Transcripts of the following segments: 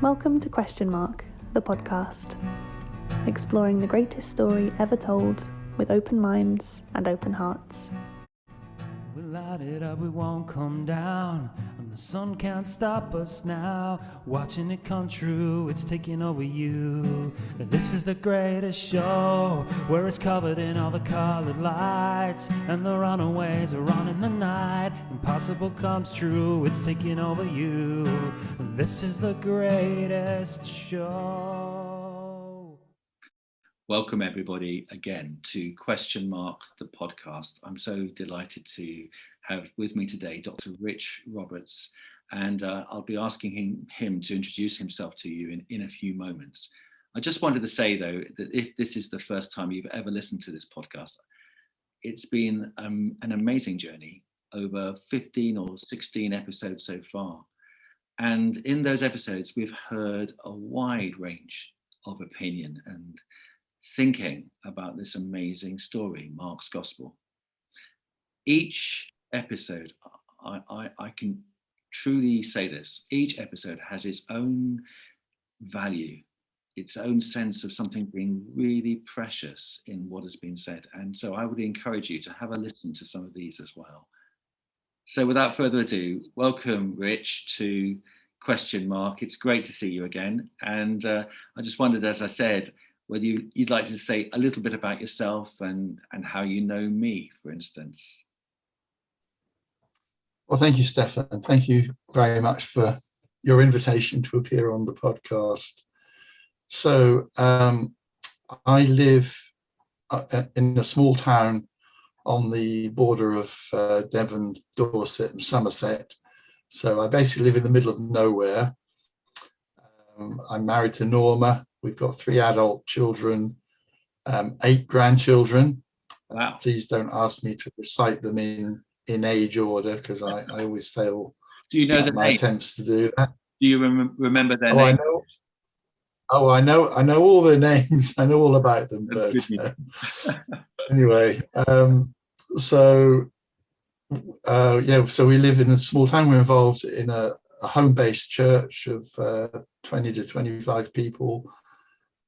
Welcome to the podcast, exploring the greatest story ever told with open minds and open hearts. We light it up, we won't come down, and the sun can't stop us now. Watching it come true, it's taking over you. This is the greatest show, where it's covered in all the colored lights, and the runaways are on in the night. Impossible comes true, it's taking over you. This is the greatest show. Welcome everybody again to the podcast. I'm so delighted to have with me today Dr. Rich Roberts, and I'll be asking him to introduce himself to you in a few moments. I just wanted to say though that if this is the first time you've ever listened to this podcast, it's been an amazing journey, over 15 or 16 episodes so far. And in those episodes, we've heard a wide range of opinion and thinking about this amazing story, Mark's Gospel. Each episode, I can truly say this, each episode has its own value, its own sense of something being really precious in what has been said. And so I would encourage you to have a listen to some of these as well. So without further ado, welcome Rich to ? It's great to see you again. And I just wondered, as I said, whether you'd like to say a little bit about yourself and how you know me, for instance. Well, thank you, Stefan. Thank you very much for your invitation to appear on the podcast. So I live in a small town on the border of Devon, Dorset and Somerset. So I basically live in the middle of nowhere. I'm married to Norma. We've got 3 adult children, 8 grandchildren. Wow. Please don't ask me to recite them in age order, because I always fail. Do you know my attempts to do that? Do you remember their names? I know all their names. I know all about them. That's but anyway, so we live in a small town. We're involved in a home-based church of 20 to 25 people.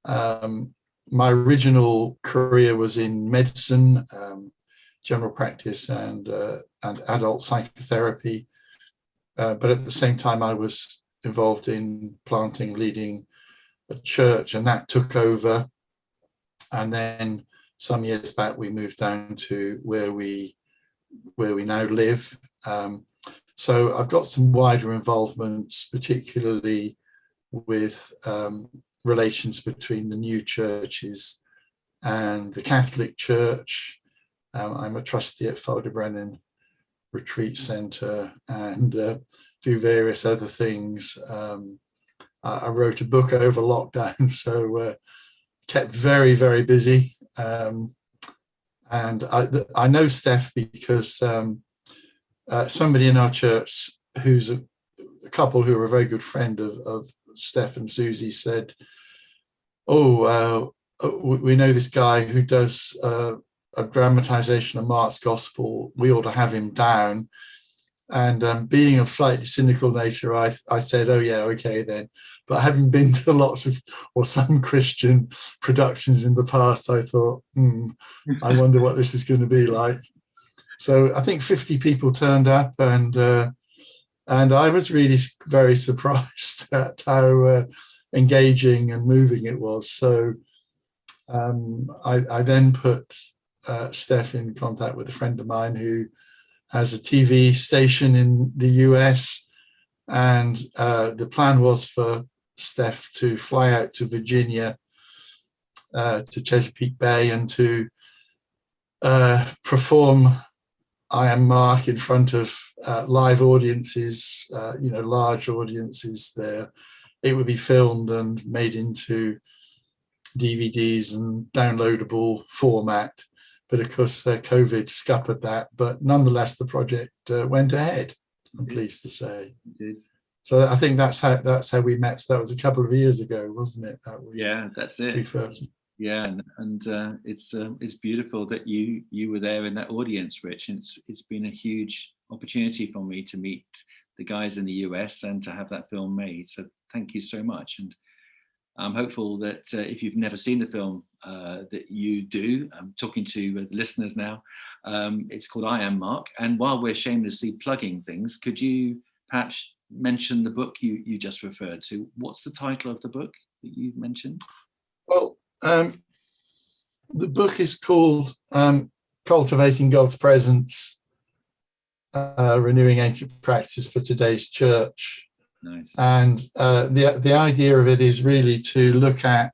My original career was in medicine, general practice and adult psychotherapy. But at the same time, I was involved in leading a church, and that took over. And then some years back, we moved down to where we now live. So I've got some wider involvements, particularly with relations between the new churches and the Catholic Church. I'm a trustee at Ffald-y-brenin Retreat Centre and do various other things. I wrote a book over lockdown, so kept very, very busy. And I know Steph because somebody in our church who's a couple who are a very good friend of Steph and Susie said, we know this guy who does a dramatization of Mark's Gospel. We ought to have him down. And being of slightly cynical nature, I said, oh yeah, okay then. But having been to lots of or some Christian productions in the past, I thought, I wonder what this is going to be like. So I think 50 people turned up, and I was really very surprised at how engaging and moving it was. So I then put Steph in contact with a friend of mine who has a TV station in the US, and the plan was for Steph to fly out to Virginia, to Chesapeake Bay, and to perform I Am Mark in front of live audiences, large audiences there. It would be filmed and made into DVDs and downloadable format. But of course, COVID scuppered that. But nonetheless, the project went ahead, I'm pleased to say. Indeed. So I think that's how we met. So that was a couple of years ago, wasn't it? Yeah, that's it. We first. Yeah, and it's beautiful that you were there in that audience, Rich. And it's been a huge opportunity for me to meet the guys in the US and to have that film made. So thank you so much. And I'm hopeful that if you've never seen the film, that you do. I'm talking to the listeners now. It's called I Am Mark. And while we're shamelessly plugging things, could you perhaps mention the book you just referred to? What's the title of the book that you mentioned? Well, the book is called Cultivating God's Presence, Renewing Ancient Practice for Today's Church. Nice. And the idea of it is really to look at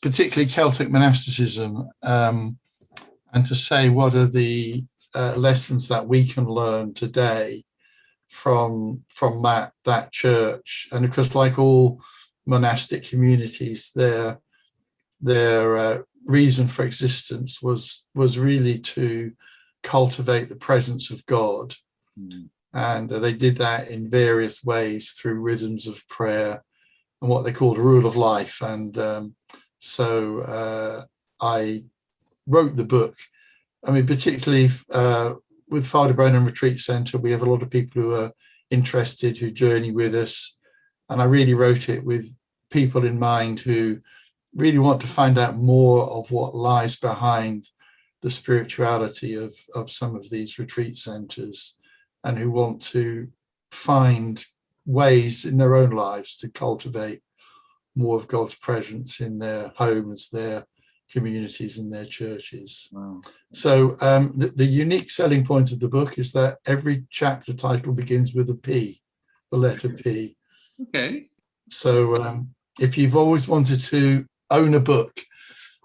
particularly Celtic monasticism, and to say what are the lessons that we can learn today from that church. And of course, like all monastic communities, their reason for existence was really to cultivate the presence of God. Mm. And they did that in various ways through rhythms of prayer and what they called a rule of life. And so I wrote the book. I mean, particularly with Ffald-y-brenin Retreat Centre, we have a lot of people who are interested, who journey with us. And I really wrote it with people in mind who really want to find out more of what lies behind the spirituality of some of these retreat centres, and who want to find ways in their own lives to cultivate more of God's presence in their homes, their communities, and their churches. Wow. So the unique selling point of the book is that every chapter title begins with a P, the letter P. Okay. So if you've always wanted to own a book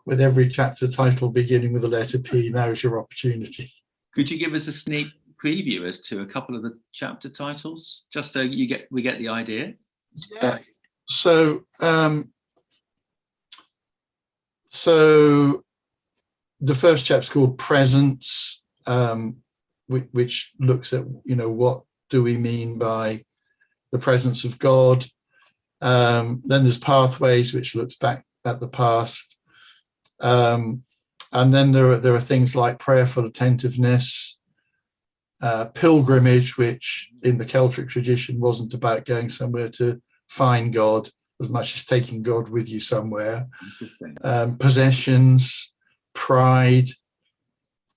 with every chapter title beginning with the letter P, now is your opportunity. Could you give us a sneak preview as to a couple of the chapter titles, just so we get the idea? Yeah. So the first chapter's called Presence, which looks at, what do we mean by the presence of God? Then there's Pathways, which looks back at the past. And then there are things like Prayerful Attentiveness, Pilgrimage, which in the Celtic tradition wasn't about going somewhere to find God as much as taking God with you somewhere. Possessions, Pride,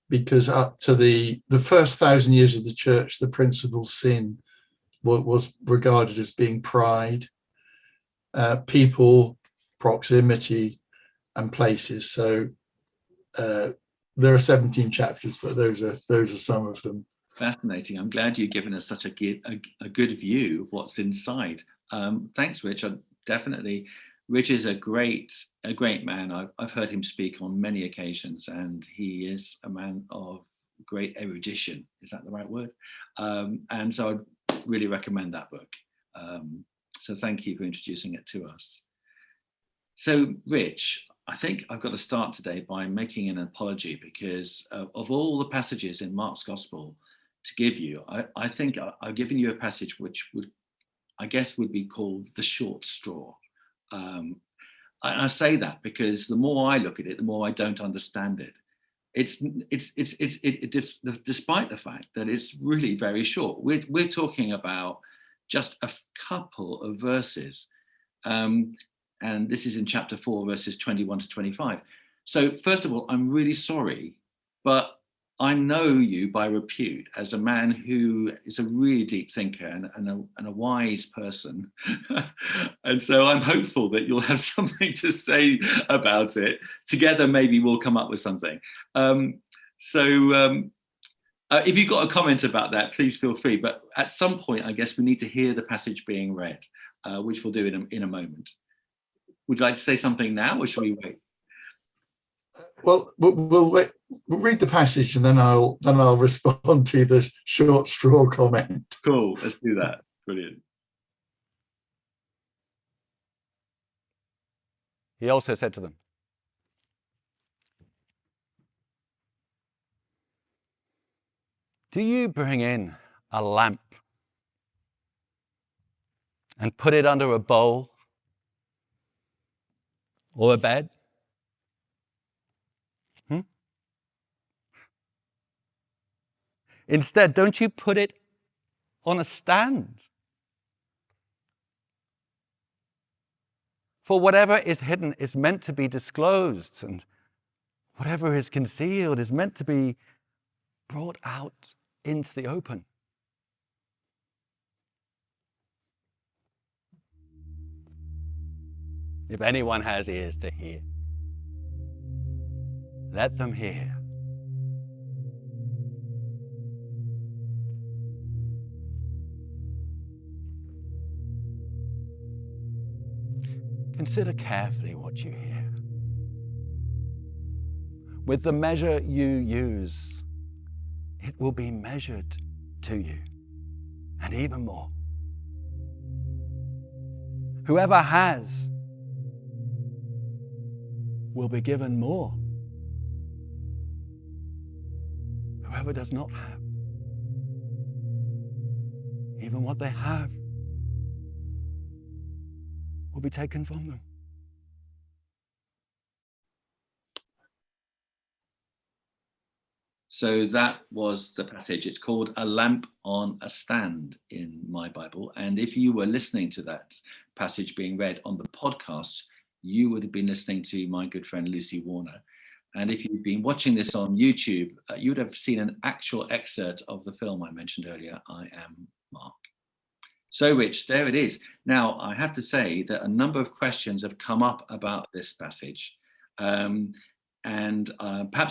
because up to the first 1,000 years of the church, the principal sin was regarded as being pride. People, proximity, and places. So there are 17 chapters, but those are some of them. Fascinating. I'm glad you've given us such a good view of what's inside. Thanks, Rich. Rich is a great man. I've heard him speak on many occasions, and he is a man of great erudition. Is that the right word? And so I'd really recommend that book. So thank you for introducing it to us. So, Rich, I think I've got to start today by making an apology, because of all the passages in Mark's Gospel to give you, I think I've given you a passage which would be called the short straw. I say that because the more I look at it, the more I don't understand it. Despite the fact that it's really very short. We're talking about just a couple of verses. And this is in chapter 4, verses 21 to 25. So first of all, I'm really sorry, but I know you by repute as a man who is a really deep thinker and a wise person. And so I'm hopeful that you'll have something to say about it. Together, maybe we'll come up with something. If you've got a comment about that, please feel free. But at some point, I guess we need to hear the passage being read, which we'll do in a moment. Would you like to say something now, or should we wait? Well, we'll wait. We'll read the passage, and then I'll respond to the short straw comment. Cool. Let's do that. Brilliant. He also said to them, "Do you bring in a lamp and put it under a bowl or a bed? Instead, don't you put it on a stand. For whatever is hidden is meant to be disclosed, and whatever is concealed is meant to be brought out into the open. If anyone has ears to hear, let them hear. Consider carefully what you hear. With the measure you use, it will be measured to you, and even more. Whoever has will be given more. Whoever does not have, even what they have will be taken from them. So that was the passage. It's called A Lamp on a Stand in my Bible. And if you were listening to that passage being read on the podcast, you would have been listening to my good friend Lucy Warner. And if you've been watching this on YouTube, you would have seen an actual excerpt of the film I mentioned earlier, I Am Mark. So, Rich, there it is. Now, I have to say that a number of questions have come up about this passage. Perhaps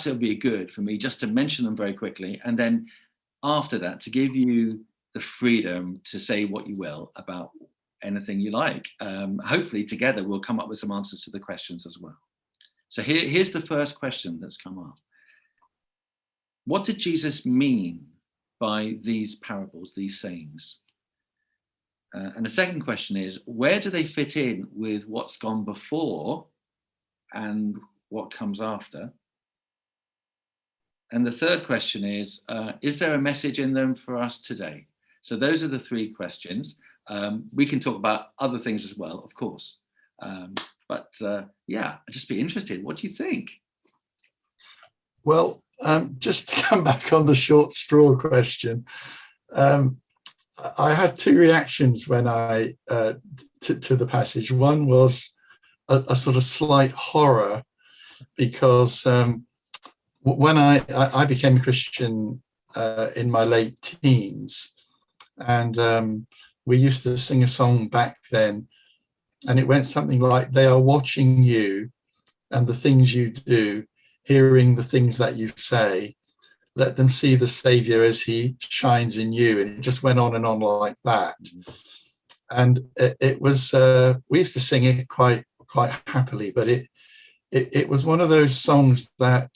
it'll be good for me just to mention them very quickly. And then after that, to give you the freedom to say what you will about anything you like. Hopefully together we'll come up with some answers to the questions as well. So here's the first question that's come up. What did Jesus mean by these parables, these sayings? And the second question is, where do they fit in with what's gone before and what comes after? And the third question is there a message in them for us today? So those are the three questions. We can talk about other things as well, of course. Yeah, I'd just be interested. What do you think? Well, just to come back on the short straw question, I had two reactions when I to the passage. One was a sort of slight horror, because when I became a Christian in my late teens, and we used to sing a song back then, and it went something like, they are watching you and the things you do, hearing the things that you say. Let them see the Saviour as he shines in you. And it just went on and on like that. And it was, we used to sing it quite happily, but it was one of those songs that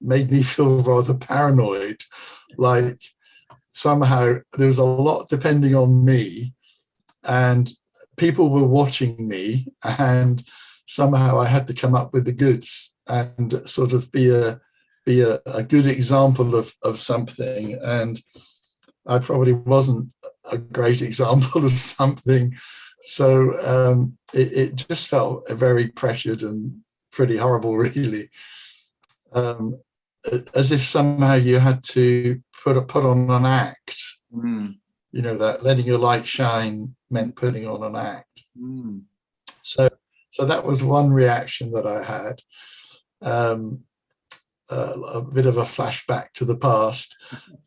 made me feel rather paranoid, like somehow there was a lot depending on me, and people were watching me, and somehow I had to come up with the goods and sort of be a good example of something. And I probably wasn't a great example of something. So it just felt very pressured and pretty horrible, really. As if somehow you had to put on an act. You know, that letting your light shine meant putting on an act. So that was one reaction that I had. A bit of a flashback to the past.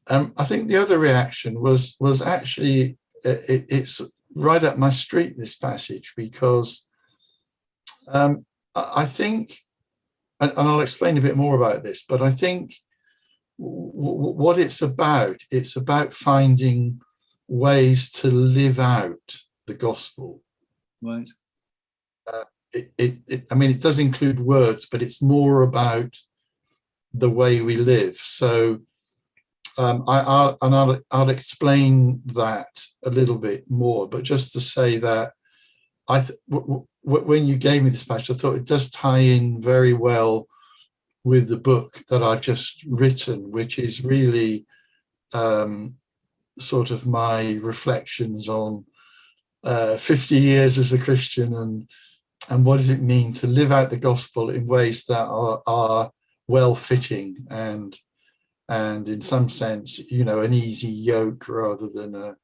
I think the other reaction was actually, it's right up my street, this passage, because I think, and I'll explain a bit more about this, but I think what it's about finding ways to live out the gospel. Right. It does include words, but it's more about the way we live. So I'll explain that a little bit more, but just to say that when you gave me this passage, I thought it does tie in very well with the book that I've just written, which is really sort of my reflections on 50 years as a Christian, and what does it mean to live out the gospel in ways that are well-fitting and and in some sense, an easy yoke rather than a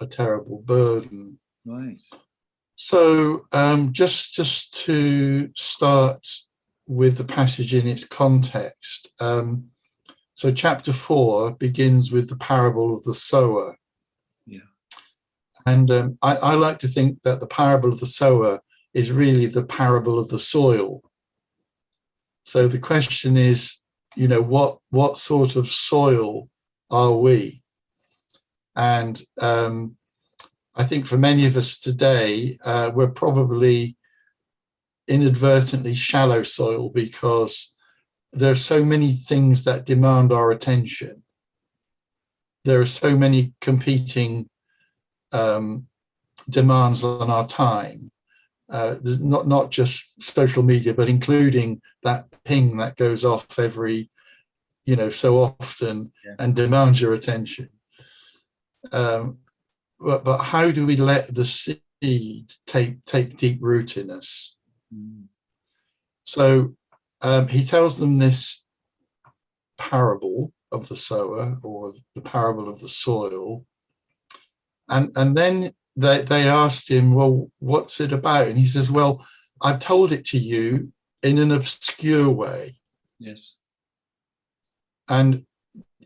terrible burden. Right. So just to start with the passage in its context. So chapter 4 begins with the parable of the sower. Yeah. And I like to think that the parable of the sower is really the parable of the soil. So the question is, what sort of soil are we? And I think for many of us today, we're probably inadvertently shallow soil because there are so many things that demand our attention. There are so many competing demands on our time. There's not just social media, but including that ping that goes off every, so often, and demands your attention. But how do we let the seed take deep root in us? So he tells them this parable of the sower, or the parable of the soil, and then they asked him, well, what's it about? And he says, well, I've told it to you in an obscure way. Yes. And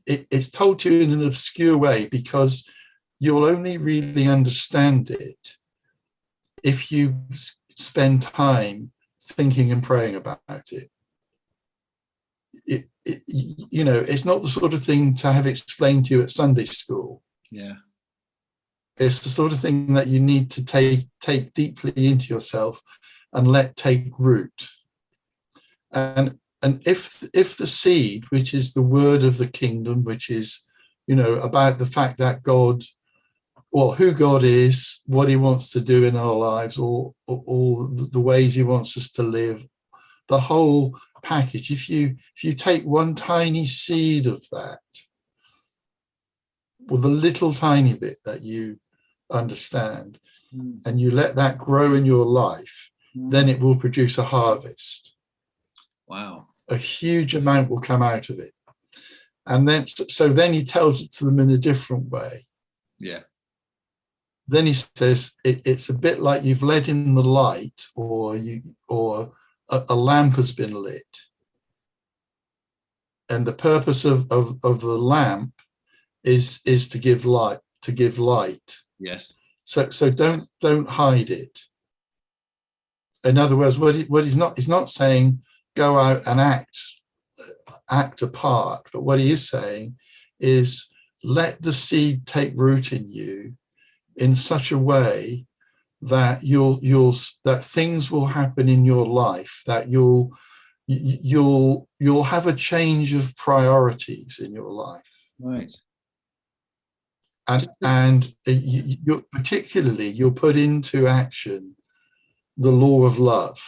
it's told to you in an obscure way because you'll only really understand it if you spend time thinking and praying about it. It's not the sort of thing to have explained to you at Sunday school. Yeah. It's the sort of thing that you need to take deeply into yourself and let take root. And if the seed, which is the word of the kingdom, which is, about the fact that God, well, who God is, what he wants to do in our lives, or the ways he wants us to live, the whole package. If you take one tiny seed of that, or the little tiny bit that you understand, and you let that grow in your life, then it will produce a harvest. Wow. A huge amount will come out of it. And then he tells it to them in a different way. Yeah. Then he says it's a bit like you've let in the light, or a lamp has been lit, and the purpose of the lamp is to give light. Yes. So don't hide it. In other words, what he's not saying go out and act a part, but what he is saying is let the seed take root in you in such a way that that things will happen in your life, that you'll have a change of priorities in your life. Right. And particularly you'll put into action the law of love.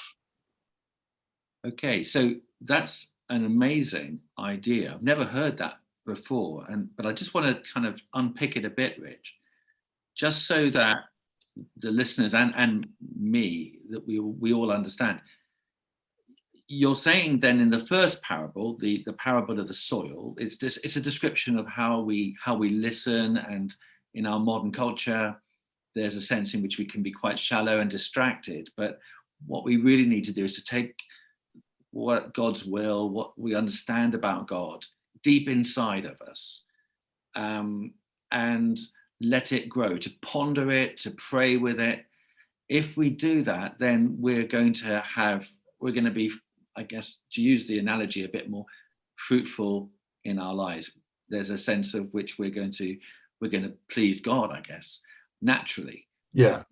Okay, so that's an amazing idea. I've never heard that before, but I just want to kind of unpick it a bit, Rich, just so that the listeners and me, that we all understand. You're saying then in the first parable, the parable of the soil, it's a description of how we listen, and in our modern culture, there's a sense in which we can be quite shallow and distracted. But what we really need to do is to take what God's will, what we understand about God, deep inside of us, and let it grow, to ponder it, to pray with it. If we do that, then we're going to be, I guess, to use the analogy, a bit more fruitful in our lives. There's a sense of which we're going to please God, I guess, naturally. Yeah.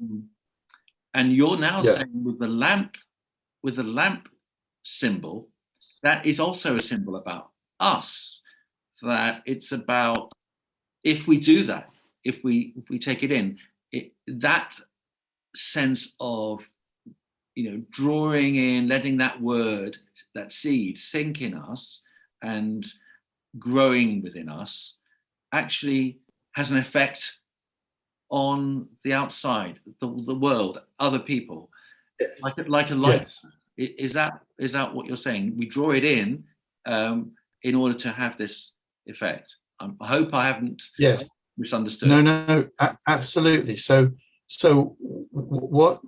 And you're now saying with the lamp symbol, that is also a symbol about us, that it's about, if we do that, if we take it in, that sense of drawing in, letting that word, that seed sink in us and growing within us, actually has an effect on the outside, the world, other people, like a light. Yes. Is that what you're saying? We draw it in order to have this effect. I hope I haven't misunderstood. No, absolutely. So well,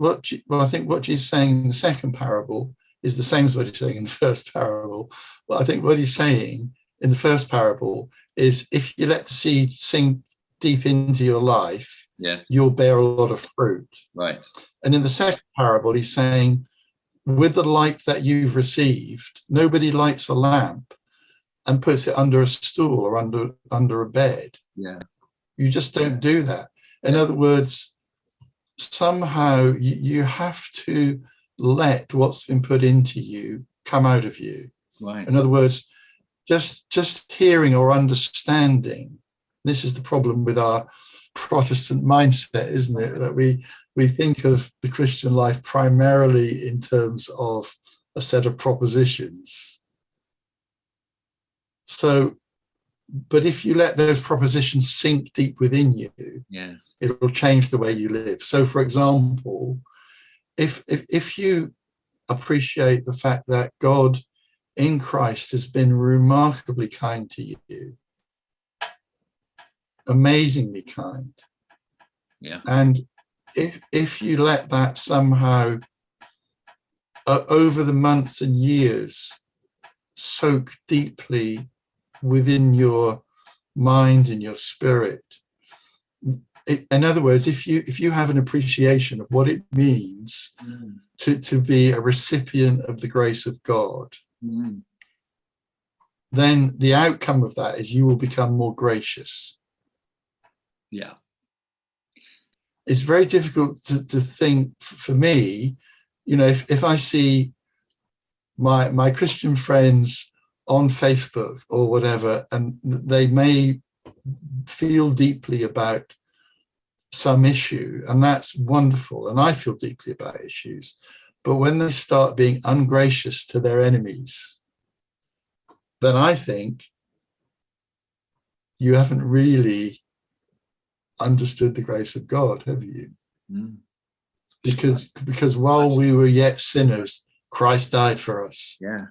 I think what he's saying in the second parable is the same as what he's saying in the first parable. Well, I think what he's saying in the first parable is if you let the seed sink deep into your life, yes, you'll bear a lot of fruit. Right. And in the second parable, he's saying, with the light that you've received, nobody lights a lamp and puts it under a stool or under a bed. Yeah. You just don't do that. In other words, somehow you have to let what's been put into you come out of you. Right. In other words, just hearing or understanding. This is the problem with our Protestant mindset, isn't it? That we think of the Christian life primarily in terms of a set of propositions. So, but if you let those propositions sink deep within you, it'll change the way you live. So, for example, if you appreciate the fact that God in Christ has been remarkably kind to you, amazingly kind, and if you let that somehow over the months and years soak deeply within your mind and your spirit, in other words, if you have an appreciation of what it means to be a recipient of the grace of God, then the outcome of that is you will become more gracious. Yeah. It's very difficult to think, for me, if I see my Christian friends on Facebook or whatever, and they may feel deeply about some issue, and that's wonderful, and I feel deeply about issues, but when they start being ungracious to their enemies, then I think you haven't really understood the grace of God, have you? Because while we were yet sinners, Christ died for us. Yeah.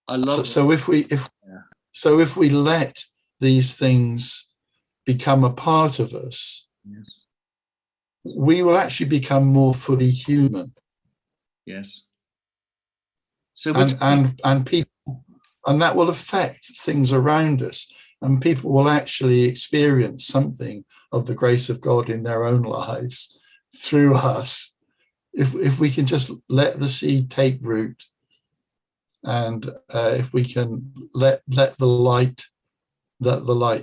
I love so if we let these things become a part of us, we will actually become more fully human. Yes. So and people, and that will affect things around us, and people will actually experience something of the grace of God in their own lives through us, if we can just let the seed take root, and if we can let the light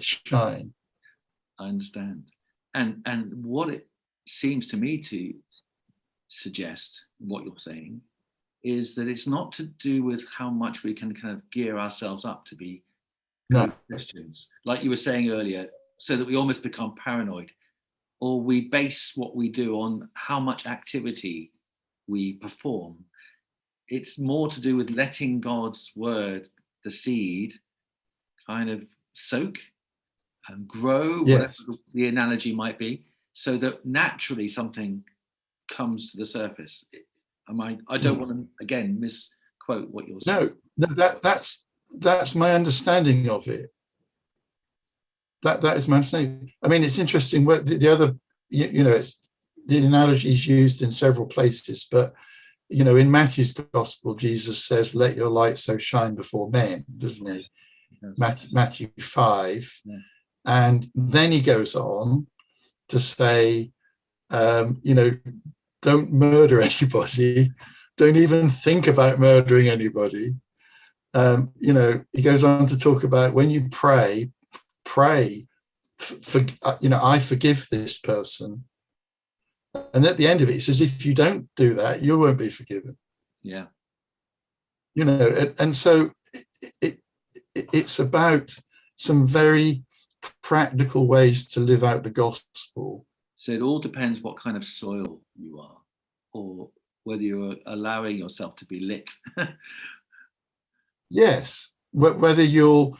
shine. I understand. And what it seems to me to suggest, what you're saying, is that it's not to do with how much we can kind of gear ourselves up to be good Christians, like you were saying earlier, so that we almost become paranoid, or we base what we do on how much activity we perform. It's more to do with letting God's word, the seed, kind of soak and grow, whatever the analogy might be, so that naturally something comes to the surface. I don't want to again misquote what you're saying. No, that's my understanding of it. That is my understanding. I mean, it's interesting what the other, it's the analogy is used in several places, but in Matthew's gospel, Jesus says, "Let your light so shine before men," doesn't he? Matthew 5. Yeah. And then he goes on to say, don't murder anybody. Don't even think about murdering anybody. He goes on to talk about when you pray for, I forgive this person. And at the end of it, he says, if you don't do that, you won't be forgiven. Yeah. And so it's about some very practical ways to live out the gospel. So it all depends what kind of soil you are, or whether you're allowing yourself to be lit. Yes. Whether you'll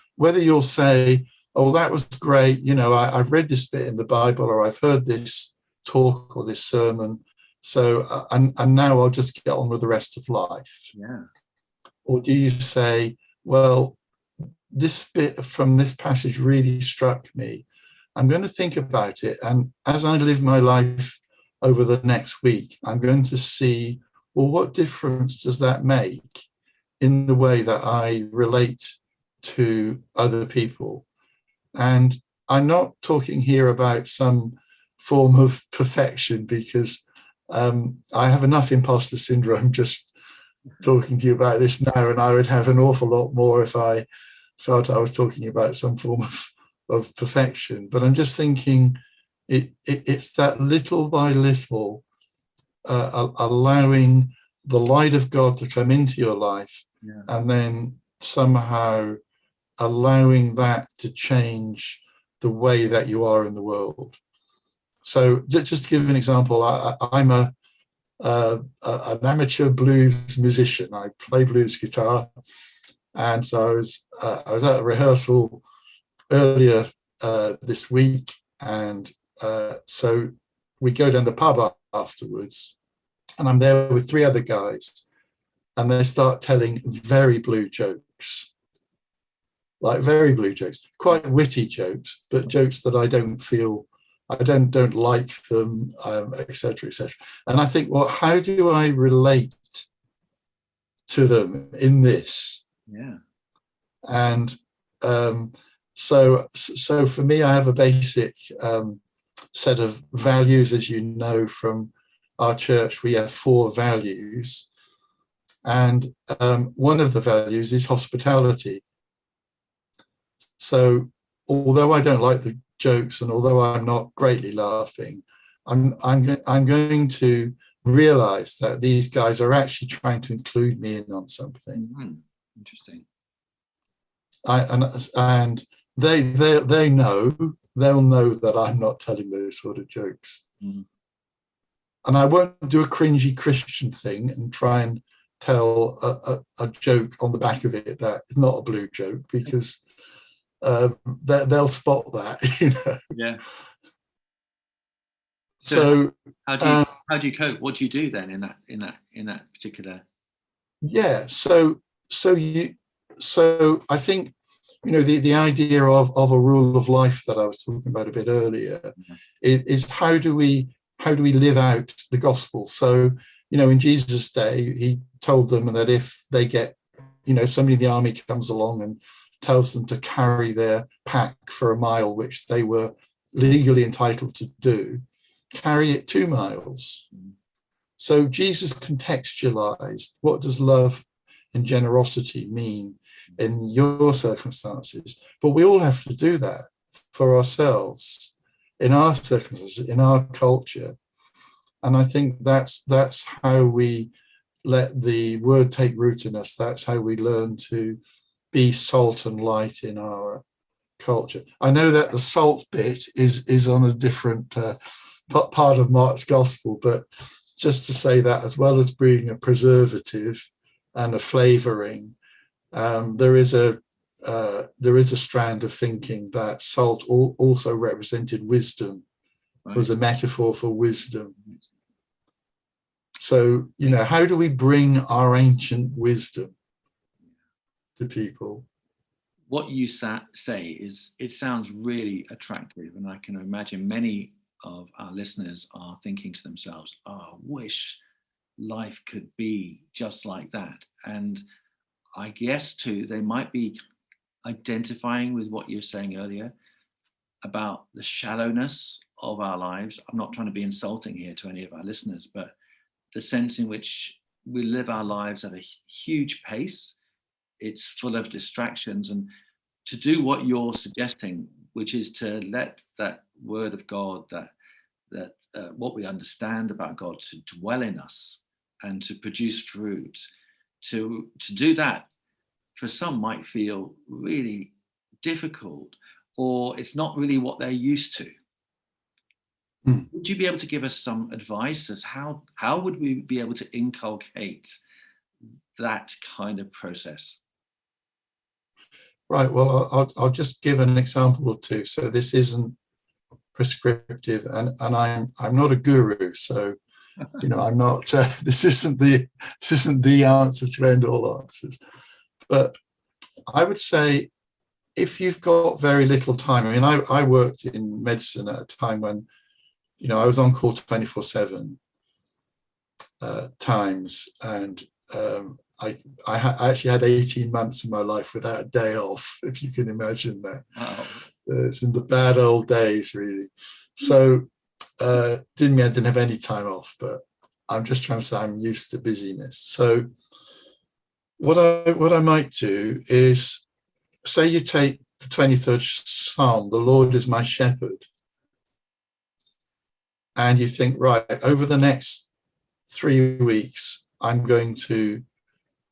say, "Oh, that was great. I've read this bit in the Bible, or I've heard this talk or this sermon. So, and now I'll just get on with the rest of life." Yeah. Or do you say, "Well, this bit from this passage really struck me. I'm going to think about it, and as I live my life over the next week, I'm going to see, well, what difference does that make in the way that I relate to other people? And I'm not talking here about some form of perfection, because I have enough imposter syndrome just talking to you about this now, and I would have an awful lot more if I felt I was talking about some form of perfection. But I'm just thinking it's that little by little allowing the light of God to come into your life, and then somehow allowing that to change the way that you are in the world. So just to give an example, I'm an amateur blues musician. I play blues guitar, and so I was at a rehearsal earlier this week, and so we go down the pub afterwards, and I'm there with 3 other guys, and they start telling very blue jokes, like very blue jokes, quite witty jokes, but jokes that I don't like them, etc., etc. And I think, well, how do I relate to them in this? Yeah. And so for me, I have a basic set of values, as you know, from our church. We have 4 values, and one of the values is hospitality. So although I don't like the jokes, and although I'm not greatly laughing, I'm going to realize that these guys are actually trying to include me in on something. Mm-hmm. Interesting. And they'll know that I'm not telling those sort of jokes. Mm. And I won't do a cringy Christian thing and try and tell a joke on the back of it that is not a blue joke, because they'll spot that, you know. Yeah. So how do you cope? What do you do then in that particular? Yeah. So I think, you know, the idea of a rule of life that I was talking about a bit earlier is how do we live out the gospel? So, you know, in Jesus' day, he told them that if they get, you know, somebody in the army comes along and tells them to carry their pack for a mile, which they were legally entitled to do, carry it 2 miles. So Jesus contextualized, what does love and generosity mean in your circumstances? But we all have to do that for ourselves, in our circumstances, in our culture. And I think that's how we let the word take root in us. That's how we learn to be salt and light in our culture. I know that the salt bit is on a different part of Mark's gospel, but just to say that, as well as being a preservative and a flavouring, there is a strand of thinking that salt also represented wisdom, was a metaphor for wisdom. So, you know, how do we bring our ancient wisdom to people? What you say is, it sounds really attractive, and I can imagine many of our listeners are thinking to themselves, oh, I wish life could be just like that. And I guess too, they might be identifying with what you were saying earlier about the shallowness of our lives. I'm not trying to be insulting here to any of our listeners, but the sense in which we live our lives at a huge pace. It's full of distractions, and to do what you're suggesting, which is to let that word of God, that what we understand about God, to dwell in us and to produce fruit, to do that, for some might feel really difficult, or it's not really what they're used to. Would you be able to give us some advice as how would we be able to inculcate that kind of process? Right. Well, I'll just give an example or two. So this isn't prescriptive, and I'm not a guru. So, you know, I'm not. This isn't the answer to end all answers. But I would say if you've got very little time, I mean, I worked in medicine at a time when, I was on call 24/7 times, and I actually had 18 months of my life without a day off, if you can imagine that. Wow. It's in the bad old days, really. So didn't mean I didn't have any time off, but I'm just trying to say I'm used to busyness. So what I might do is, say you take the 23rd Psalm, the Lord is my shepherd, and you think, right, over the next 3 weeks, I'm going to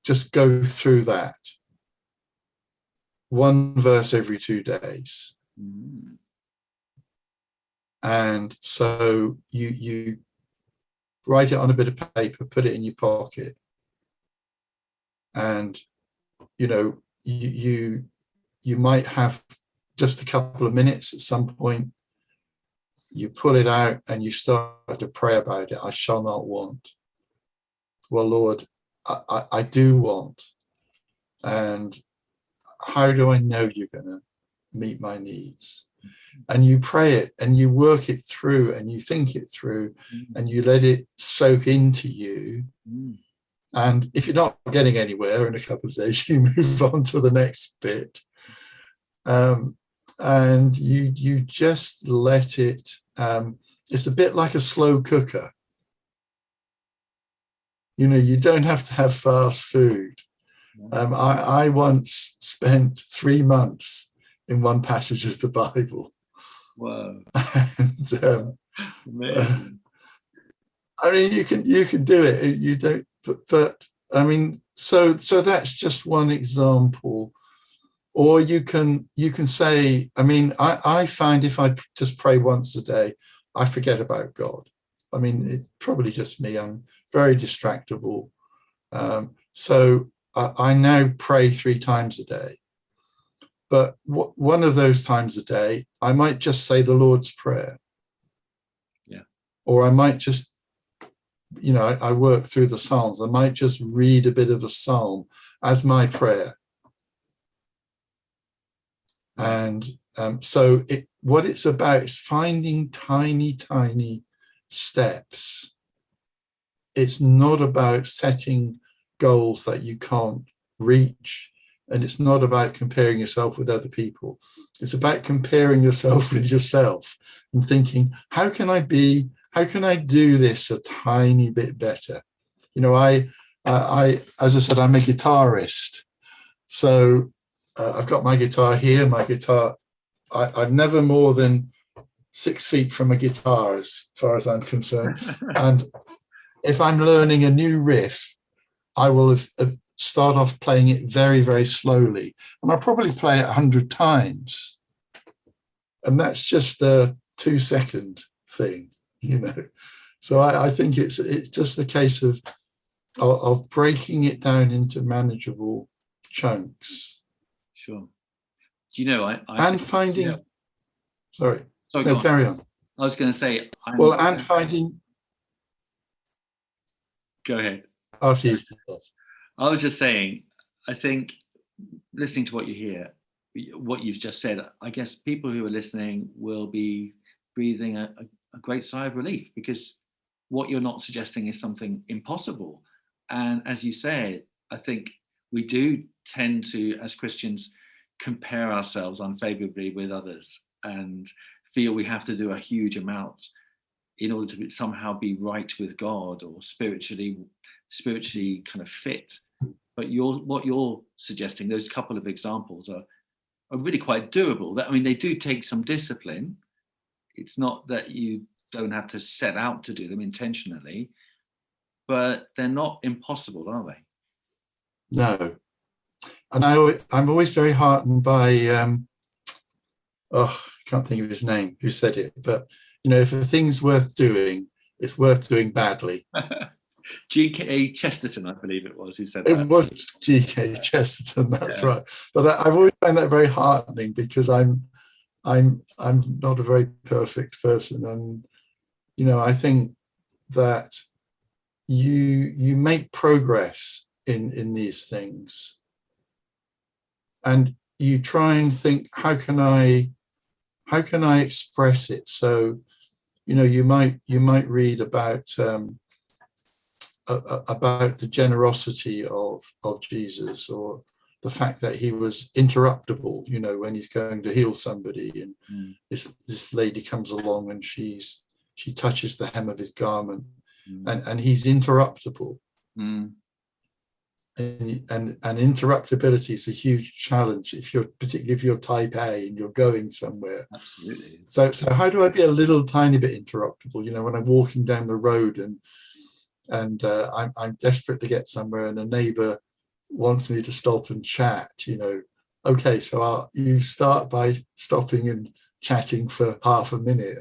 just go through that. One verse every 2 days. Mm. And so you write it on a bit of paper, put it in your pocket, and you might have just a couple of minutes at some point. You pull it out and you start to pray about it. I shall not want. Well, Lord, I do want. And how do I know you're going to meet my needs? And you pray it and you work it through and you think it through and you let it soak into you. And if you're not getting anywhere in a couple of days, you move on to the next bit. And you just let it, it's a bit like a slow cooker. You don't have to have fast food. I once spent 3 months in one passage of the Bible. Wow. And, Amazing. I mean, you can do it. You don't, but I mean, so that's just one example. Or you can say, I mean, I find if I just pray once a day, I forget about God. I mean, it's probably just me. I'm very distractible. So I now pray 3 times a day. But one of those times a day, I might just say the Lord's Prayer. Yeah. Or I might just, I work through the Psalms. I might just read a bit of a Psalm as my prayer. And so what it's about is finding tiny, tiny steps. It's not about setting goals that you can't reach. And it's not about comparing yourself with other people. It's about comparing yourself with yourself and thinking, how can I do this a tiny bit better? I as I said, I'm a guitarist. So I've got my guitar here, I'm never more than 6 feet from a guitar as far as I'm concerned. And if I'm learning a new riff, I will start off playing it very, very slowly. And I'll probably play it 100 times. And that's just a 2-second thing, So I think it's just a case of breaking it down into manageable chunks. Sure. Do you know, and finding, sorry, no, carry on. I was going to say, and finding. Go ahead. After you. I was just saying, I think listening to what you hear, what you've just said, I guess people who are listening will be breathing a great sigh of relief, because what you're not suggesting is something impossible. And as you say, I think we do tend to, as Christians, compare ourselves unfavorably with others and feel we have to do a huge amount in order to somehow be right with God or spiritually kind of fit. But what you're suggesting, those couple of examples are really quite doable. I mean, they do take some discipline. It's not that you don't have to set out to do them intentionally, but they're not impossible, are they? No. And I'm always very heartened by, I can't think of his name, who said it, but, if a thing's worth doing, it's worth doing badly. G.K. Chesterton, I believe it was, who said that. It was G.K. Chesterton, that's right. But I've always found that very heartening, because I'm not a very perfect person. And, I think that you make progress in these things. And you try and think, how can I express it? So, you might read about the generosity of Jesus, or the fact that he was interruptible, when he's going to heal somebody, and this lady comes along and she touches the hem of his garment, and he's interruptible. And interruptibility is a huge challenge, particularly if you're type A and you're going somewhere. Absolutely. So how do I be a little tiny bit interruptible? When I'm walking down the road and I'm desperate to get somewhere, and a neighbour wants me to stop and chat. Okay, so you start by stopping and chatting for half a minute,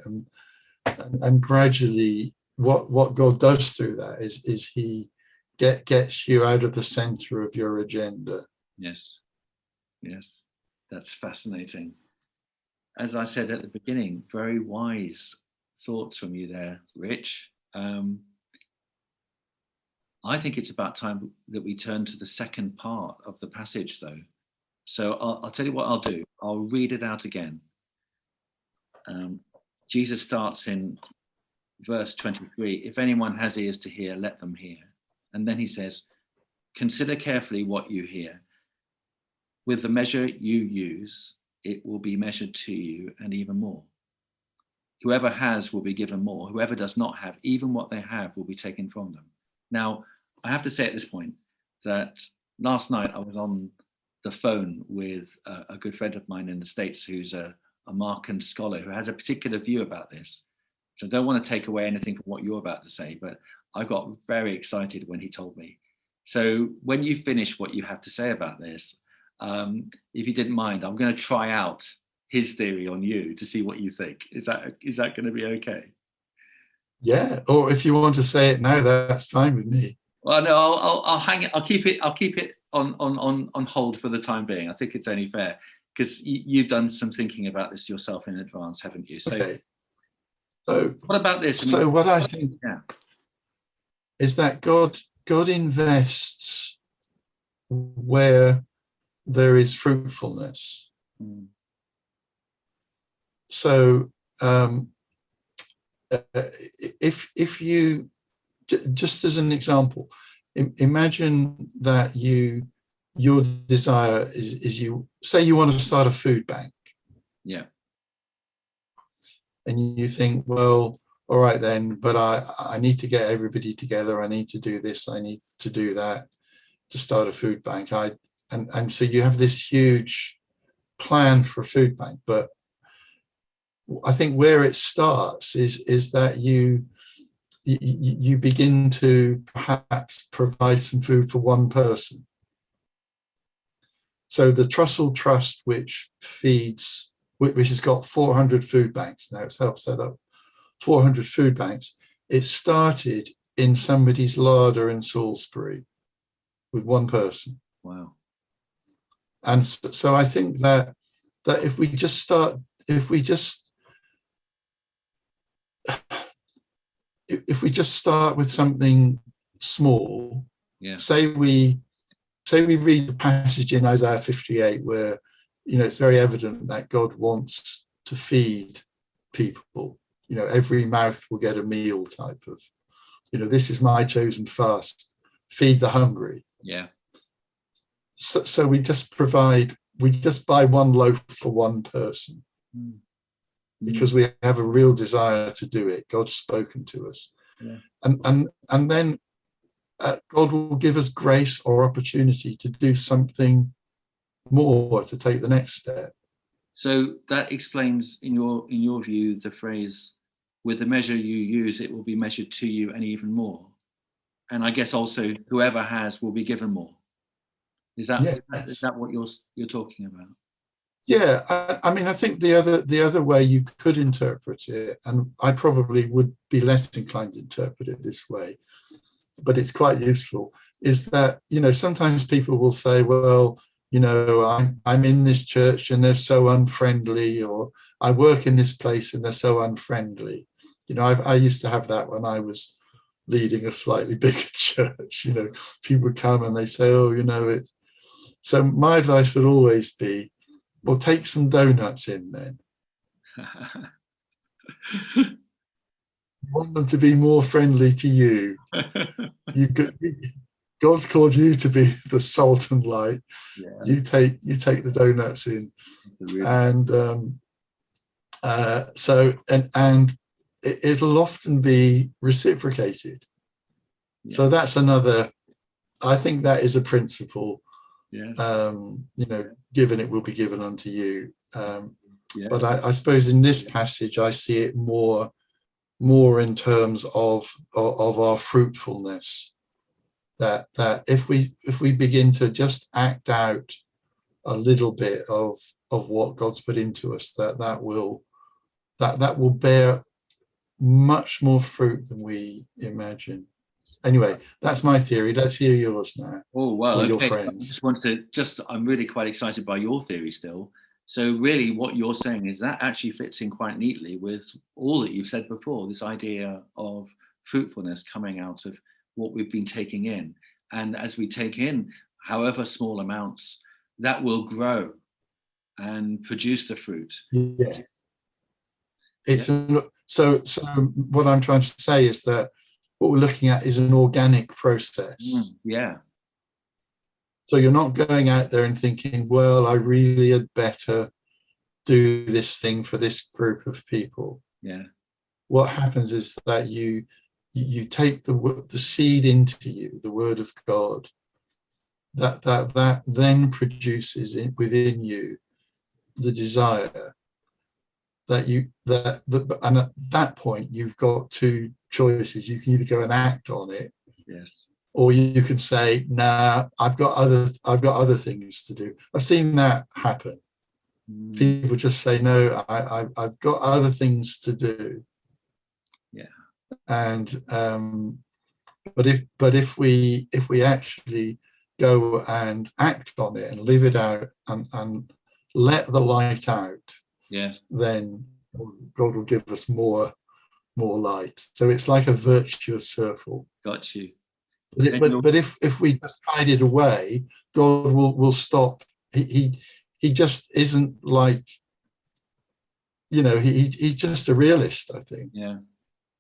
and gradually, what God does through that is He gets you out of the center of your agenda. Yes, that's fascinating. As I said at the beginning, very wise thoughts from you there, Rich. I think it's about time that we turn to the second part of the passage, though. So I'll tell you what I'll do. I'll read it out again. Jesus starts in verse 23. If anyone has ears to hear, let them hear. And then he says, consider carefully what you hear. With the measure you use, it will be measured to you, and even more. Whoever has will be given more. Whoever does not have, even what they have will be taken from them. Now, I have to say at this point that last night I was on the phone with a good friend of mine in the States who's a Markan scholar who has a particular view about this. So I don't want to take away anything from what you're about to say, but I got very excited when he told me. So when you finish what you have to say about this, if you didn't mind, I'm going to try out his theory on you to see what you think. Is that going to be okay? Yeah, or if you want to say it now, that's fine with me. Well, no, I'll hang it. I'll keep it on hold for the time being. I think it's only fair, because you've done some thinking about this yourself in advance, haven't you? So, okay. So what about this? So what I think is that God invests where there is fruitfulness. So if you, just as an example, imagine that your desire is you say you want to start a food bank. Yeah. And you think, well, all right then, but I need to get everybody together. I need to do this. I need to do that to start a food bank. And so you have this huge plan for a food bank. But I think where it starts is that you begin to perhaps provide some food for one person. So the Trussell Trust, which has got 400 food banks now, it's helped set up 400 food banks. It started in somebody's larder in Salisbury with one person. Wow. And so I think that if we just start with something small, say we read the passage in Isaiah 58 where, it's very evident that God wants to feed people. Every mouth will get a meal type of, this is my chosen fast, feed the hungry. Yeah. So we just buy one loaf for one person because we have a real desire to do it. God's spoken to us. Yeah. And then God will give us grace or opportunity to do something more, to take the next step. So that explains, in your view, the phrase, with the measure you use, it will be measured to you and even more. And I guess also whoever has will be given more. Is that what you're talking about? Yeah, I mean, I think the other way you could interpret it, and I probably would be less inclined to interpret it this way, but it's quite useful, is that, sometimes people will say, well, I'm in this church and they're so unfriendly, or I work in this place and they're so unfriendly. I used to have that when I was leading a slightly bigger church. People would come and they say, oh, it's. So my advice would always be, well, take some donuts in then. You want them to be more friendly to you. God's called you to be the salt and light. Yeah. You take the donuts in, and it'll often be reciprocated. Yeah. So that's another. I think that is a principle. Yeah. Given it will be given unto you. But I suppose in this passage I see it more in terms of our fruitfulness. That if we begin to just act out a little bit of what God's put into us, that will bear much more fruit than we imagine. Anyway, that's my theory. Let's hear yours now. Oh well, your okay. friends. I'm really quite excited by your theory still. So really, what you're saying is that actually fits in quite neatly with all that you've said before. This idea of fruitfulness coming out of what we've been taking in, and as we take in, however small amounts, that will grow and produce the fruit. Yes. So what I'm trying to say is that what we're looking at is an organic process. Yeah. So you're not going out there and thinking, well, I really had better do this thing for this group of people. Yeah. What happens is that you take the seed into you, the word of God, that then produces within you the desire and at that point you've got two choices. You can either go and act on it, yes, or you can say, nah, I've got other things to do. I've seen that happen. People just say, no, I've got other things to do. Yeah. And but if we actually go and act on it and live it out and let the light out, yeah, then God will give us more light. So it's like a virtuous circle. Got you. But if we just hide it away, God will stop. He just isn't like, he's just a realist, I think. Yeah.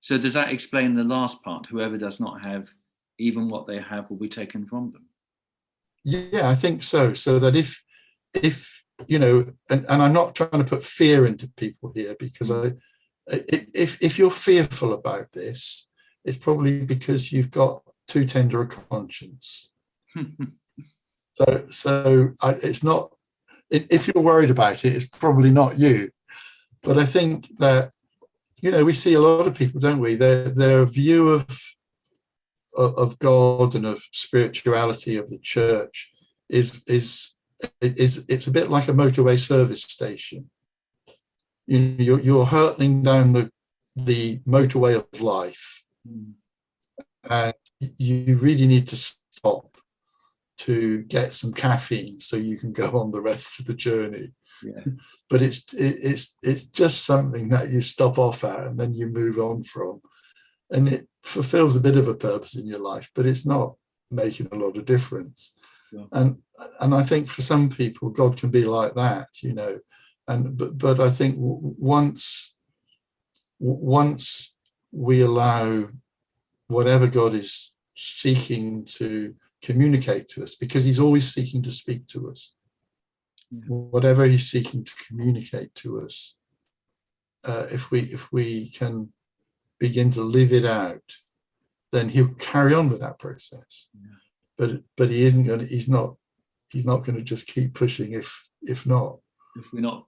So does that explain the last part? Whoever does not have, even what they have will be taken from them. Yeah, I think so. So that if and I'm not trying to put fear into people here, because if you're fearful about this, it's probably because you've got too tender a conscience. So it's not. If you're worried about it, it's probably not you. But I think that we see a lot of people, don't we? Their view of God and of spirituality of the church is it's a bit like a motorway service station. You're hurtling down the motorway of life, and you really need to stop to get some caffeine so you can go on the rest of the journey. Yeah. But it's just something that you stop off at and then you move on from, and it fulfills a bit of a purpose in your life, but it's not making a lot of difference. Yeah. And I think for some people God can be like that, but I think once we allow whatever God is seeking to communicate to us, because he's always seeking to speak to us, whatever he's seeking to communicate to us, if we can begin to live it out, then he'll carry on with that process. But he isn't going to. He's not going to just keep pushing if not. If we're not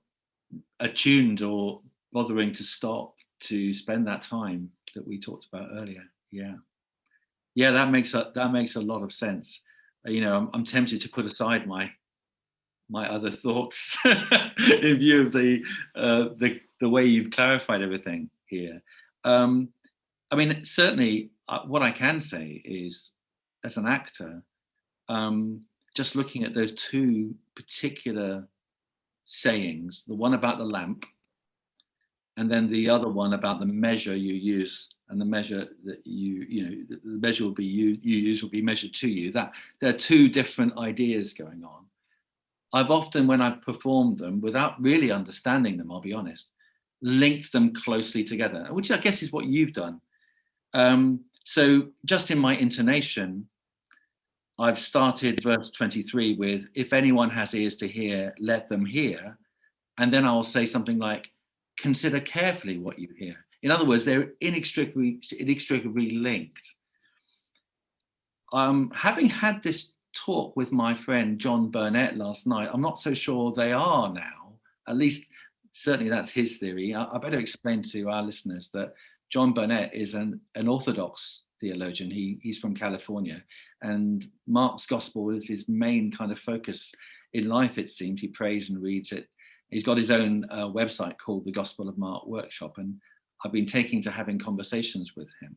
attuned or bothering to stop to spend that time that we talked about earlier. Yeah, that makes a lot of sense. I'm tempted to put aside my other thoughts in view of the way you've clarified everything here. Certainly, what I can say is, as an actor, just looking at those two particular sayings, the one about the lamp, and then the other one about the measure you use, and the measure that the measure will be you use will be measured to you. That there are two different ideas going on. I've often, when I've performed them, without really understanding them, I'll be honest, linked them closely together, which I guess is what you've done. So just in my intonation, I've started verse 23 with, if anyone has ears to hear, let them hear. And then I'll say something like, consider carefully what you hear. In other words, they're inextricably linked. Having had this talk with my friend John Burnett last night, I'm not so sure they are now. At least, certainly that's his theory. I better explain to our listeners that John Burnett is an Orthodox theologian. He's from California, and Mark's gospel is his main kind of focus in life, it seems. He prays and reads it. He's got his own website called the Gospel of Mark Workshop, and I've been taking to having conversations with him.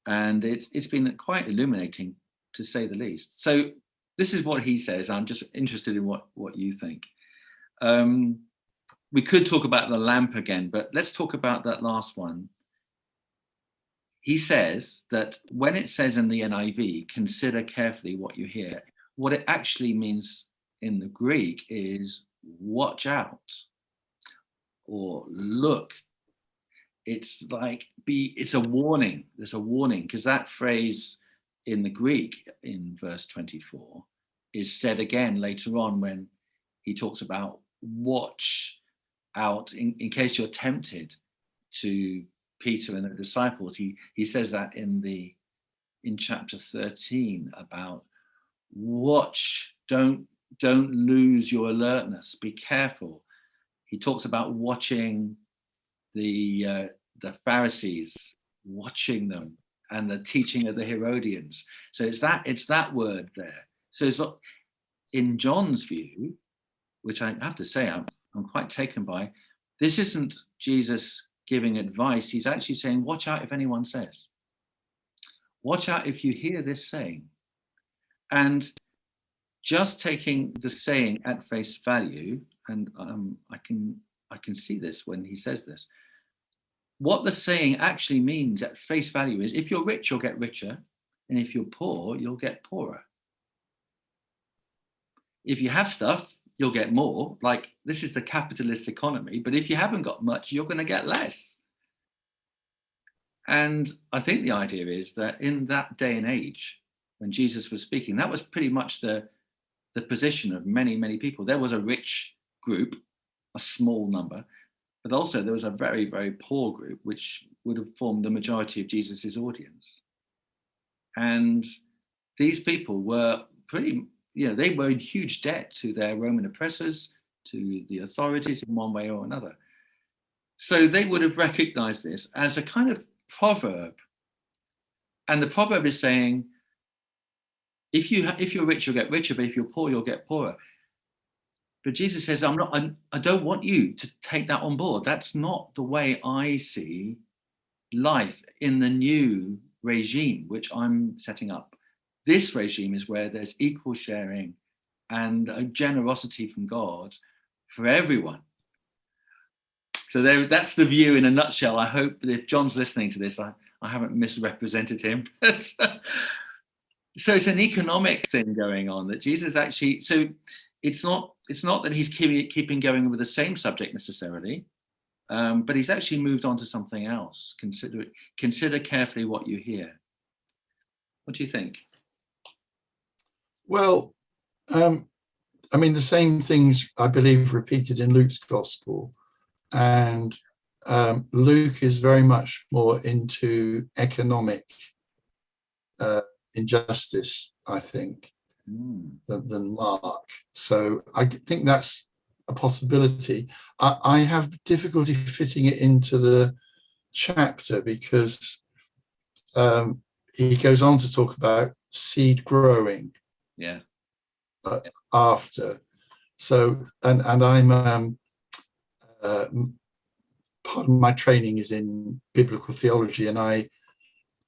And it's been quite illuminating, to say the least. So this is what he says. I'm just interested in what you think. We could talk about the lamp again, but let's talk about that last one. He says that when it says in the NIV, consider carefully what you hear, what it actually means in the Greek is watch out or look. It's like it's a warning. There's a warning, because that phrase in the Greek in verse 24 is said again later on when he talks about watch out in case you're tempted, to Peter and the disciples. He says that in chapter 13 about watch, don't lose your alertness, be careful. He talks about watching the Pharisees, watching them, and the teaching of the Herodians. So it's that word there. So it's in John's view, which I have to say I'm quite taken by. This isn't Jesus giving advice. He's actually saying, watch out if anyone says. Watch out if you hear this saying. And just taking the saying at face value, and I can see this when he says this. What the saying actually means at face value is, if you're rich, you'll get richer, and if you're poor, you'll get poorer. If you have stuff, you'll get more. Like, this is the capitalist economy, but if you haven't got much, you're going to get less. And I think the idea is that in that day and age, when Jesus was speaking, that was pretty much the position of many, many people. There was a rich group, a small number, but also there was a very, very poor group, which would have formed the majority of Jesus's audience. And these people were they were in huge debt to their Roman oppressors, to the authorities in one way or another. So they would have recognized this as a kind of proverb. And the proverb is saying, if you're rich, you'll get richer, but if you're poor, you'll get poorer. But Jesus says, I don't want you to take that on board. That's not the way I see life in the new regime, which I'm setting up. This regime is where there's equal sharing and a generosity from God for everyone. So that's the view in a nutshell. I hope that if John's listening to this, I haven't misrepresented him. So it's an economic thing going on that Jesus actually, so it's not that he's keeping going with the same subject necessarily, but he's actually moved on to something else. Consider carefully what you hear. What do you think? Well, I mean, the same things, I believe, repeated in Luke's gospel. And Luke is very much more into economic injustice, I think, than Mark. So I think that's a possibility. I have difficulty fitting it into the chapter because he goes on to talk about seed growing. Yeah. After. So, and I'm part of my training is in biblical theology, and I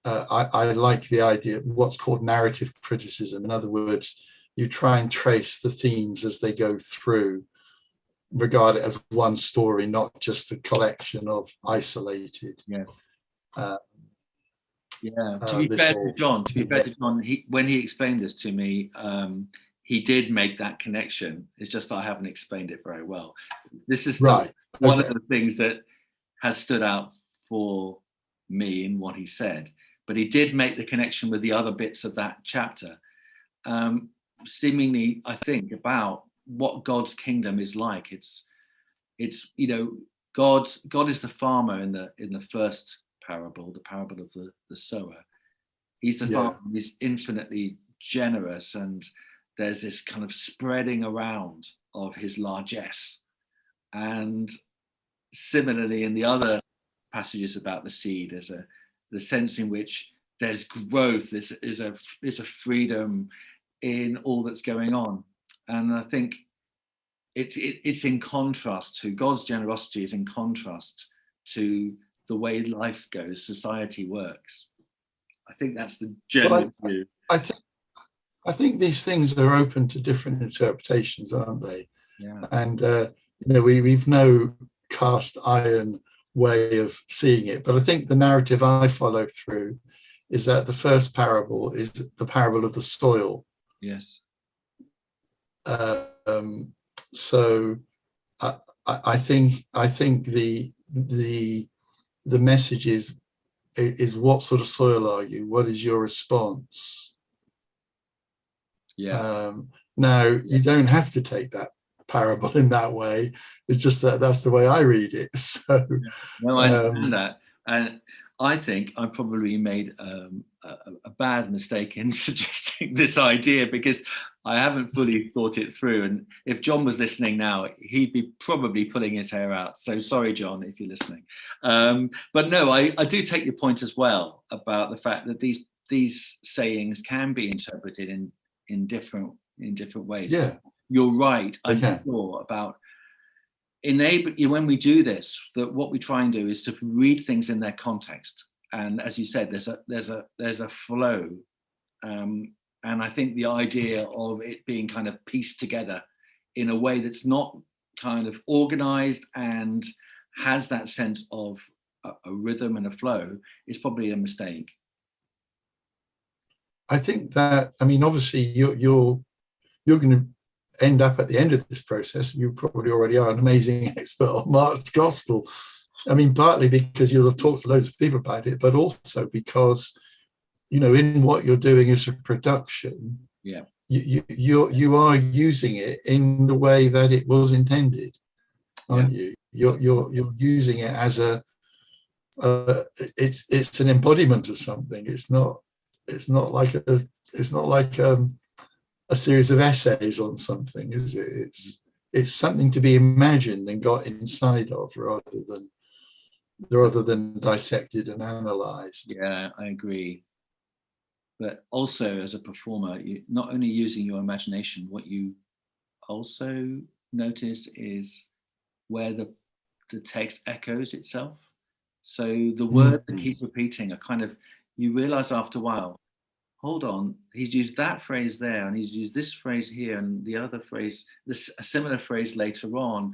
like the idea of what's called narrative criticism. In other words, you try and trace the themes as they go through, regard it as one story, not just a collection of isolated. Yes. To be fair to John, when he explained this to me, he did make that connection. It's just I haven't explained it very well. This is Right. one Okay. of the things that has stood out for me in what he said. But he did make the connection with the other bits of that chapter, seemingly, I think, about what God's kingdom is like. It's God is the farmer in the first parable, the parable of the sower. He's the farmer. He's infinitely generous, and there's this kind of spreading around of his largesse. And similarly, in the other passages about the seed, there's the sense in which there's growth, there's a freedom in all that's going on. And I think it's in contrast to God's generosity, is in contrast to the way life goes, society works. I think that's the general view. I think these things are open to different interpretations, aren't they? Yeah. And we've no cast iron way of seeing it, but I think the narrative I follow through is that the first parable is the parable of the soil. Yes. So I think the message is what sort of soil are you? What is your response? Yeah. Now, you don't have to take that parable in that way. It's just that's the way I read it. So no, I understand that, and I think I probably made a bad mistake in suggesting this idea, because I haven't fully thought it through. And if John was listening now, he'd be probably pulling his hair out. So sorry, John, if you're listening. But no, I do take your point as well about the fact that these sayings can be interpreted in different ways. Yeah, you're right. I'm okay. sure about when we do this, that what we try and do is to read things in their context. And as you said, there's a flow, and I think the idea of it being kind of pieced together in a way that's not kind of organized and has that sense of a rhythm and a flow is probably a mistake. I think that, I mean, obviously you're going to end up at the end of this process, you probably already are an amazing expert on Mark's gospel. I mean, partly because you'll have talked to loads of people about it, but also because, in what you're doing as a production, yeah, you are using it in the way that it was intended, aren't you? You're using it as it's an embodiment of something. It's not like a series of essays on something, is it? It's something to be imagined and got inside of, rather than dissected and analysed. Yeah, I agree. But also, as a performer, you not only using your imagination, what you also notice is where the text echoes itself. So the words that keep repeating are kind of, you realise after a while, hold on, he's used that phrase there, and he's used this phrase here, and the other phrase, a similar phrase later on.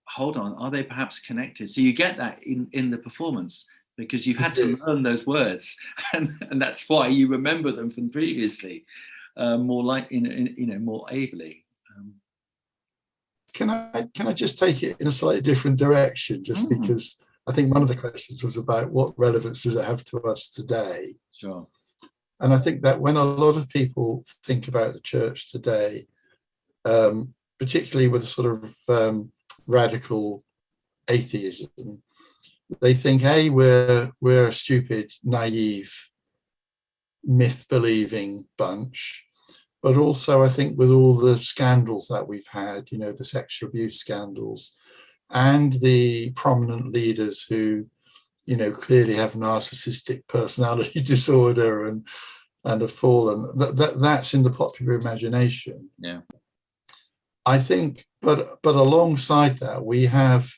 Hold on, are they perhaps connected? So you get that in the performance, because you've had to learn those words, and that's why you remember them from previously, more ably. Can I just take it in a slightly different direction, just because I think one of the questions was about what relevance does it have to us today? Sure. And I think that when a lot of people think about the church today, particularly with a sort of radical atheism, they think, hey, we're a stupid, naive, myth-believing bunch. But also, I think with all the scandals that we've had, the sexual abuse scandals, and the prominent leaders who, clearly have narcissistic personality disorder and have fallen, that's in the popular imagination. Yeah. I think, but alongside that, we have,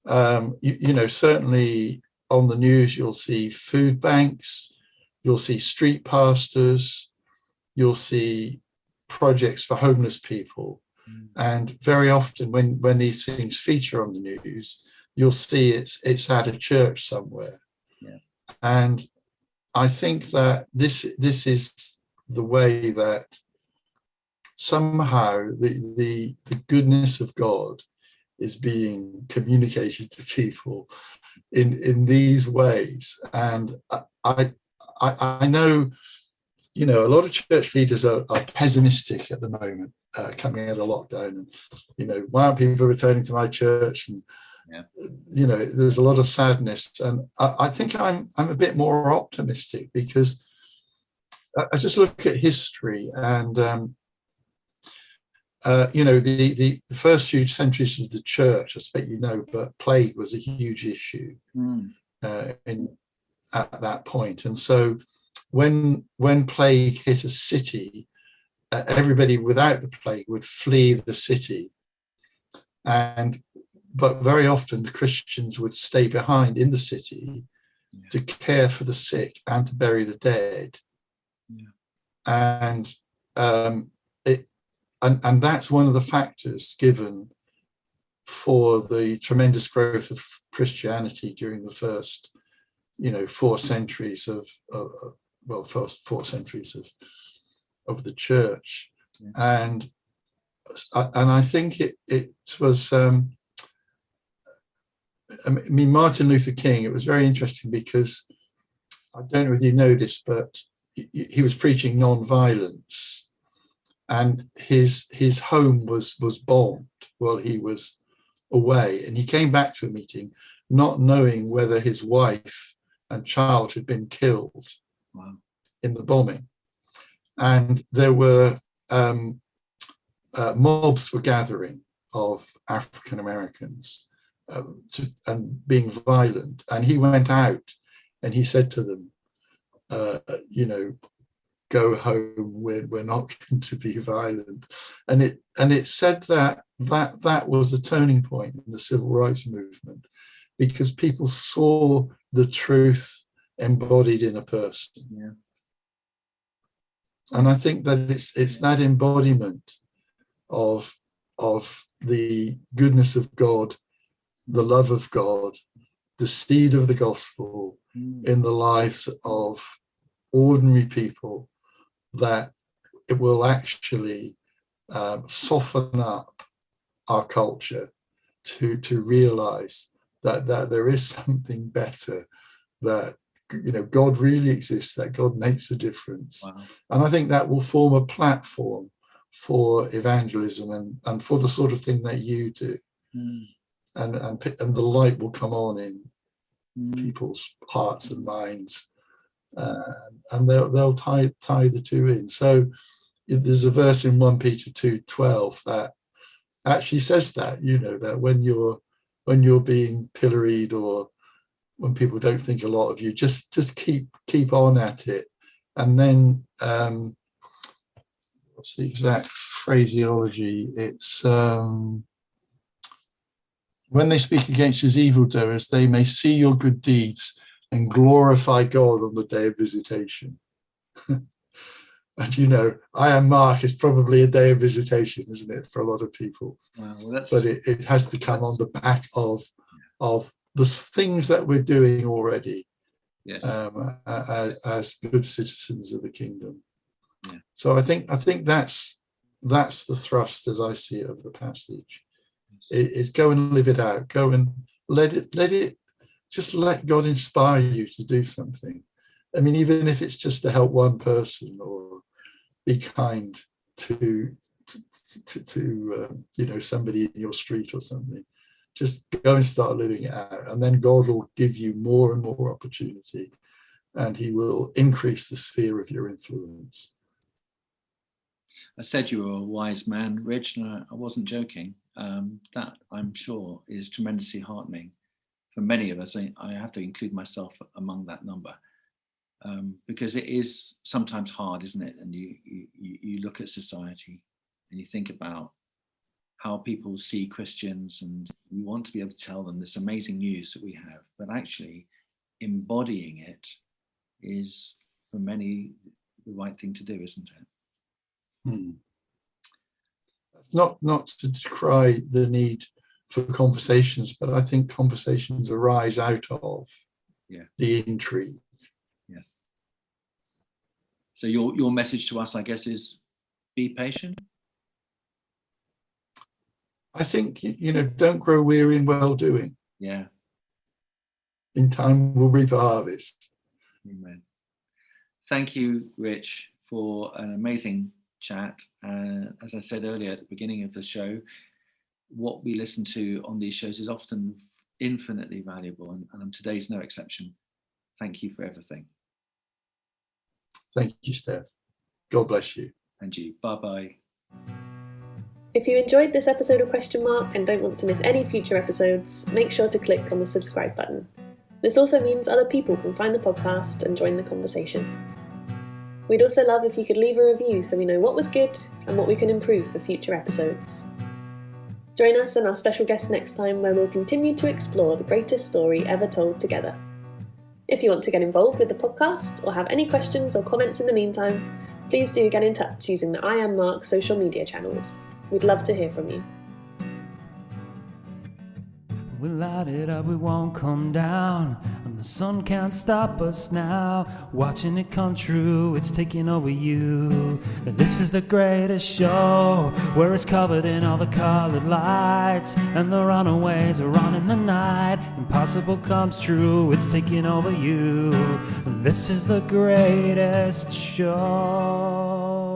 certainly on the news, you'll see food banks, you'll see street pastors, you'll see projects for homeless people. And very often when these things feature on the news, you'll see it's at a church somewhere. Yeah. And I think that this is the way that somehow the goodness of God is being communicated to people in these ways. And I know, you know, a lot of church leaders are pessimistic at the moment, coming out of lockdown. And, you know, why aren't people returning to my church? And, you know, there's a lot of sadness. And I think I'm a bit more optimistic, because I just look at history and, you know, the first few centuries of the church, I expect you know, but plague was a huge issue at that point. And so when plague hit a city, everybody without the plague would flee the city. But very often the Christians would stay behind in the city to care for the sick and to bury the dead. And and that's one of the factors given for the tremendous growth of Christianity during the first, you know, 4 centuries first 4 centuries of the church. And I think it was, I mean, Martin Luther King, it was very interesting, because I don't know whether you know this, but he was preaching non-violence, and his home was bombed while he was away, and he came back to a meeting not knowing whether his wife and child had been killed in the bombing. And there were mobs were gathering of African Americans and being violent, and he went out and he said to them, you know, go home, we're not going to be violent. And it said that was a turning point in the civil rights movement, because people saw the truth embodied in a person. And I think that it's that embodiment of the goodness of God, the love of God, the seed of the gospel in the lives of ordinary people, that it will actually soften up our culture to realize that there is something better, that, you know, God really exists, that God makes a difference. And I think that will form a platform for evangelism and for the sort of thing that you do. And the light will come on in people's hearts and minds, and they'll tie the two in. So there's a verse in 1 Peter 2:12 that actually says that, you know, that when you're being pilloried, or when people don't think a lot of you, just keep on at it. And then what's the exact phraseology? It's when they speak against his evildoers, they may see your good deeds and glorify God on the day of visitation. And, you know, I Am Mark is probably a day of visitation, isn't it, for a lot of people? But it has to come on the back of the things that we're doing already, as good citizens of the kingdom. So I think that's the thrust, as I see it, of the passage. Is go and live it out. Go and let God inspire you to do something. I mean, even if it's just to help one person, or be kind to you know, somebody in your street or something. Just go and start living it out, and then God will give you more and more opportunity, and he will increase the sphere of your influence. I said you were a wise man, Rich, and I wasn't joking. That, I'm sure, is tremendously heartening for many of us. I have to include myself among that number, because it is sometimes hard, isn't it? And you look at society and you think about how people see Christians, and you want to be able to tell them this amazing news that we have, but actually embodying it is, for many, the right thing to do, isn't it? Not to decry the need for conversations, but I think conversations arise out of the intrigue. So your message to us, I guess, is be patient. I think, don't grow weary in well-doing. Yeah. In time, we'll reap a harvest. Amen. Thank you, Rich, for an amazing chat. As I said earlier at the beginning of the show, what we listen to on these shows is often infinitely valuable, and today's no exception. Thank you for everything. Thank you, Steph. God bless you. And you. Bye-bye. If you enjoyed this episode of Question Mark and don't want to miss any future episodes, make sure to click on the subscribe button. This also means other people can find the podcast and join the conversation. We'd also love if you could leave a review so we know what was good and what we can improve for future episodes. Join us and our special guest next time, where we'll continue to explore the greatest story ever told together. If you want to get involved with the podcast or have any questions or comments in the meantime, please do get in touch using the I Am Mark social media channels. We'd love to hear from you. We light it up, we won't come down, and the sun can't stop us now. Watching it come true, it's taking over you. This is the greatest show, where it's covered in all the colored lights, and the runaways are on in the night. Impossible comes true, it's taking over you. This is the greatest show.